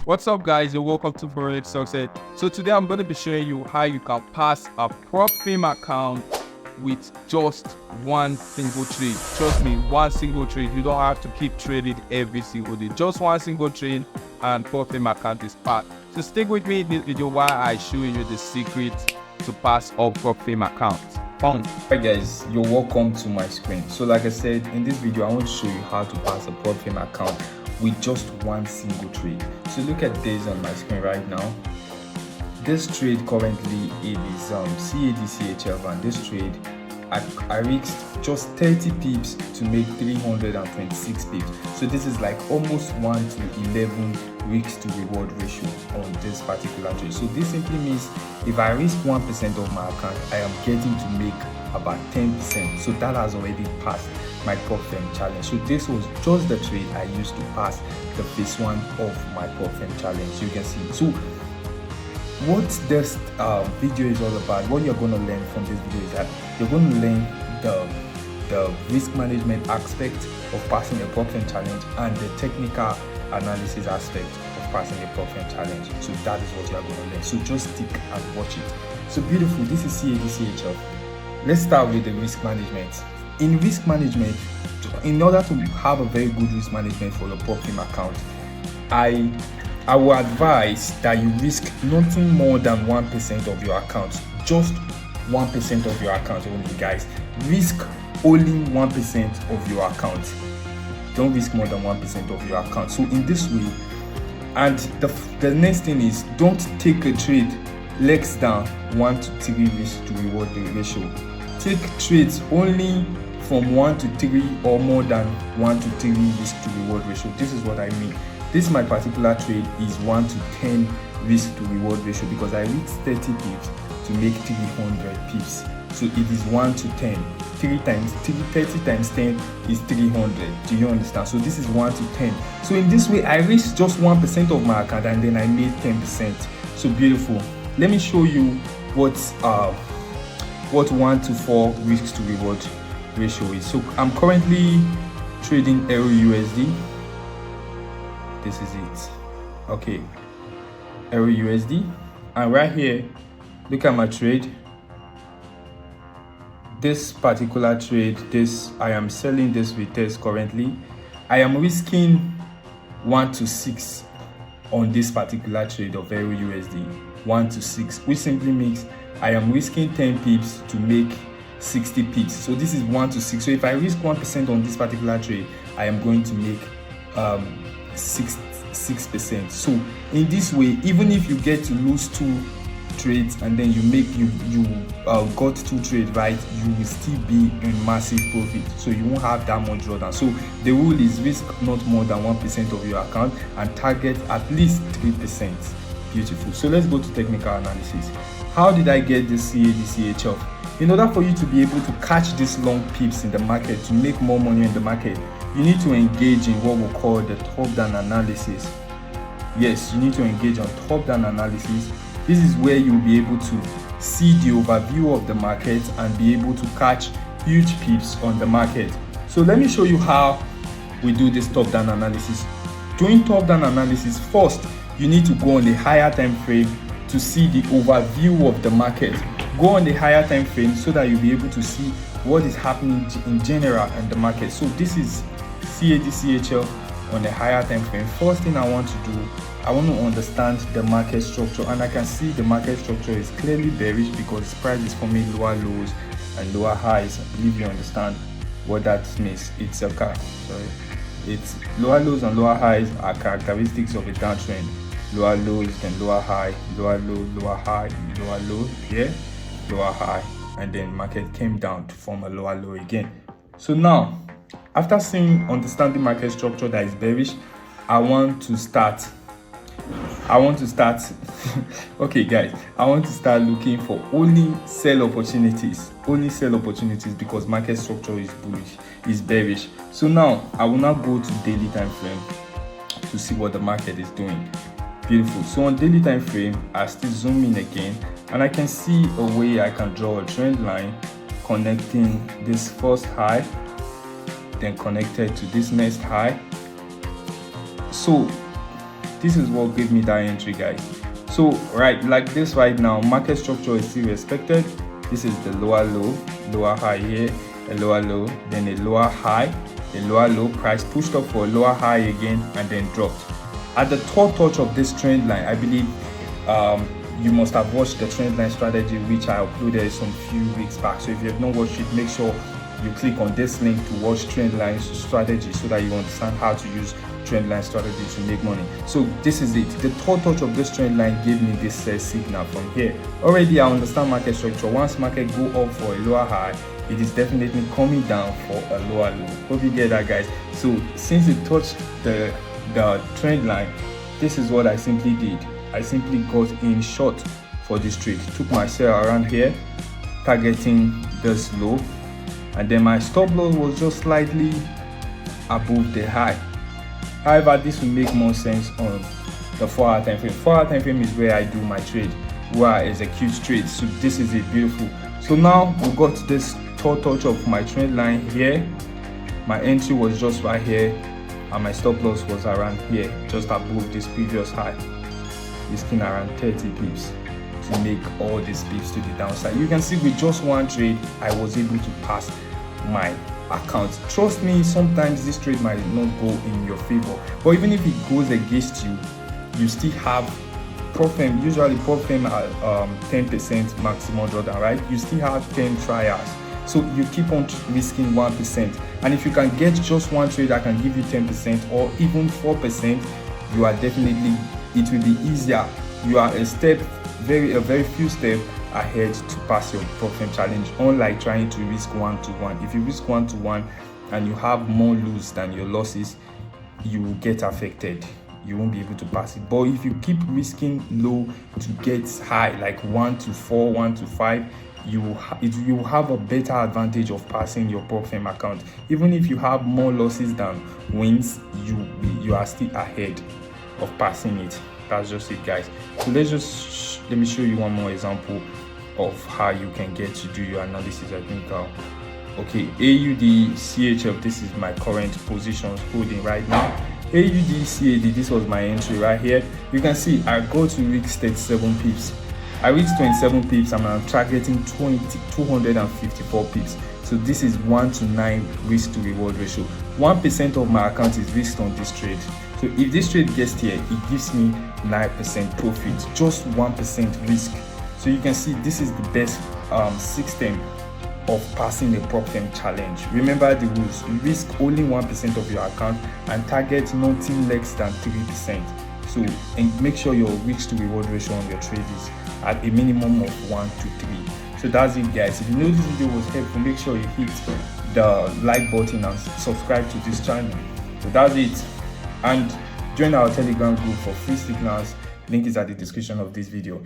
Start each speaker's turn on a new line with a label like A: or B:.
A: What's up, guys, and welcome to Forex Success. So today I'm going to be showing you how you can pass a prop firm account with just one single trade. Trust me, one single trade. You don't have to keep trading every single day. Just one single trade and prop firm account is passed. So stick with me in this video while I show you the secret to pass a prop firm account.
B: Hi guys, you're welcome to my screen. So like I said, in this video I want to show you how to pass a prop firm account with just one single trade. So look at this on my screen right now. This trade currently it is CAD/CHF, and this trade I risked just 30 pips to make 326 pips. So this is like almost 1 to 11 risk to reward ratio on this particular trade. So this simply means if I risk 1% of my account, I am getting to make about 10%. So that has already passed my prop firm challenge. So this was just the trade I used to pass the phase 1 of my prop firm challenge. You can see. So what this video is all about, what you're going to learn from this video is that you're going to learn the risk management aspect of passing a prop firm challenge and the technical analysis aspect of passing a prop firm challenge. So that is what you are going to learn. So just stick and watch it. So beautiful. This is CAD/CHF. Let's start with the risk management. In risk management, in order to have a very good risk management for your prop firm account, I will advise that you risk nothing more than 1% of your account. Just 1% of your account only, guys. Risk only 1% of your account. Don't risk more than 1% of your account. So in this way, and the next thing is, don't take a trade legs down 1 to 3 risk to reward ratio. Take trades only from 1 to 3 or more than 1 to 3 risk to reward ratio. This is what I mean. This my particular trade is 1 to 10 risk to reward ratio because I risked 30 pips to make 300 pips. So it is 1 to 10. 30 times 10 is 300. Do you understand? So this is 1 to 10. So in this way, I risked just 1% of my account and then I made 10%. So beautiful. Let me show you what 1 to 4 risk to reward ratio is. So I'm currently trading EURUSD. This is it. Okay, EURUSD, and right here, look at my trade. This particular trade, I am selling this with test currently. I am risking 1 to 6 on this particular trade of EURUSD. 1 to 6, which simply means I am risking 10 pips to make 60 pips. So this is 1 to 6. So if I risk 1% on this particular trade, I am going to make 6%. So in this way, even if you get to lose 2 trades and then you got 2 trades right, you will still be in massive profit. So you won't have that much drawdown. So the rule is risk not more than 1% of your account and target at least 3%. Beautiful. So let's go to technical analysis. How did I get this CAD/CHF? In order for you to be able to catch these long pips in the market, to make more money in the market, you need to engage in what we call the top-down analysis. Yes, you need to engage on top-down analysis. This is where you'll be able to see the overview of the market and be able to catch huge pips on the market. So let me show you how we do this top-down analysis. Doing top-down analysis, first, you need to go on the higher time frame to see the overview of the market. Go on the higher time frame so that you'll be able to see what is happening in general in the market. So this is CAD/CHF on a higher time frame. First thing I want to do, I want to understand the market structure, and I can see the market structure is clearly bearish because price is forming lower lows and lower highs. I believe you understand what that means. It's lower lows and lower highs are characteristics of a downtrend. Lower lows, then lower high, lower low, lower high, lower low, here, lower high, and then market came down to form a lower low again. So now, after understanding market structure that is bearish, I want to start okay guys, I want to start looking for only sell opportunities because market structure is bullish, is bearish. So now I will now go to daily time frame to see what the market is doing. Beautiful. So on daily time frame, I still zoom in again and I can see a way I can draw a trend line connecting this first high, then connected to this next high. So this is what gave me that entry, guys. So right, like this right now, market structure is still respected. This is the lower low, lower high here, a lower low, then a lower high, a lower low, price pushed up for a lower high again and then dropped. At the third touch of this trend line, I believe you must have watched the trend line strategy, which I uploaded some few weeks back. So if you have not watched it, make sure you click on this link to watch trend line strategy so that you understand how to use trend line strategy to make money. So this is it. The third touch of this trend line gave me this signal from here. Already I understand market structure. Once market go up for a lower high, it is definitely coming down for a lower low. Hope you get that, guys. So since it touched the trend line, this is what I simply did. I simply got in short for this trade, took my sell around here, targeting this low, and then my stop loss was just slightly above the high. However, this will make more sense on the 4-hour time frame. 4-hour time frame is where I do my trade, where I execute trades. So this is it, beautiful. So now we got this third touch of my trend line here. My entry was just right here, and my stop loss was around here, just above this previous high, risking around 30 pips to make all these pips to the downside. You can see with just one trade, I was able to pass my account. Trust me, sometimes this trade might not go in your favor, but even if it goes against you, you still have profit. Usually profit at 10% maximum drawdown, right? You still have 10 trials, so you keep on risking 1%. And if you can get just one trade that can give you 10% or even 4%, you are definitely, it will be easier. You are a very few steps ahead to pass your profit challenge, unlike trying to risk 1-to-1. If you risk 1-to-1 and you have more lose than your losses, you will get affected. You won't be able to pass it. But if you keep risking low to get high, like 1-to-4, 1-to-5, you will have a better advantage of passing your profit account. Even if you have more losses than wins, you are still ahead of passing it. That's just it, guys. So let me show you one more example of how you can get to do your analysis. I think okay, AUD CHF, this is my current positions holding right now. AUD CAD, this was my entry right here. You can see I go to reach 37 pips. I reached 27 pips and I'm targeting 254 pips. So this is 1-to-9 risk to reward ratio. 1% of my account is risked on this trade. So if this trade gets here, it gives me 9% profit, just 1% risk. So you can see this is the best system of passing a profit challenge. Remember the rules: you risk only 1% of your account and target nothing less than 3%. So and make sure your risk to reward ratio on your trade is at a minimum of 1 to 3. So that's it, guys. If you know this video was helpful, make sure you hit the like button and subscribe to this channel. So that's it. And join our Telegram group for free signals. Link is at the description of this video.